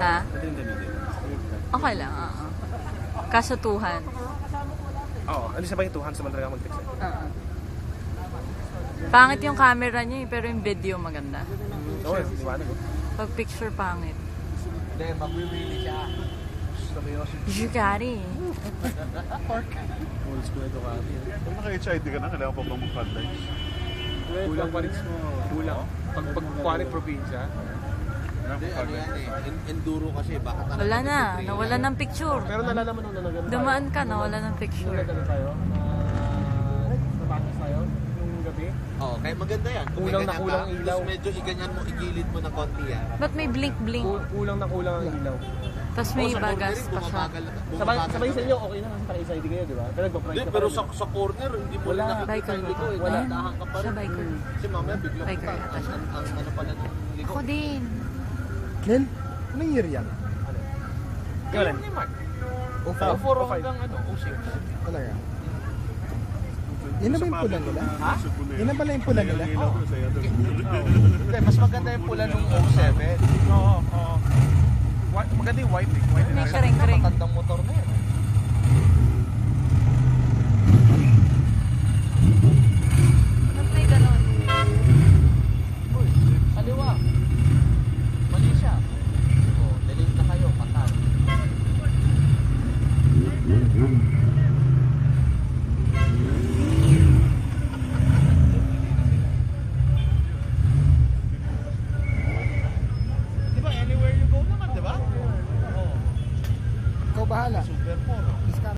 Ha? Pwede rin gamitin. Okay lang, oo. Kaso 2 hands. Oo, alis na ba yung 2 hands naman talaga mag-fix eh? Oo. Pangit yung camera niya eh, pero yung video maganda. Oo, liwanag oh. Pag picture pangit. Hindi, magwiwili siya. You got it. Old school ito kami. Kung naka-HID ka na, kailangan pa bang mag-flatline? Kulang pa rin mo. Kulang. Pag kuwanin probinsya. Hindi, ano yan eh. Enduro kasi, baka talaga. Wala na, nawala ng picture. Pero nalalaman nung nanagan tayo. Dumaan ka, nawala ng picture. Nagano tayo? Nabatas tayo? Yung gabi? Oo, kaya maganda yan. Kung Kulang may na ganyan kulang ka, ang ilaw. tapos medyo iganyan mo, igilid mo ng konti yan. Ba't may blink-blink? Kulang na kulang ang ilaw. Tapos may bagas pa siya. Sabay sa inyo, okay na kasi naka-SID kayo, di ba? Pero nagpa-prank Hindi, ka pa pero rin. sa corner, hindi mo Wala. rin nakikita Biker yung liko. ba? Wala, Ayun. dahan ka pa rin. Siya biker. Kasi mamaya biglang Biker ka. yata siya. Ang ano pala ng liko. Ako din. Ken, anong year yan? Kailan? O4. 4 hanggang ano, 06. Talaga. Yan na ba yung pula nila? Ha? Yan na pala yung pula nila? Hindi, mas maganda yung pula nung 07. Oo, oo. Maganda yung white eh. White May na. kering-kering. Matandang motor na yan.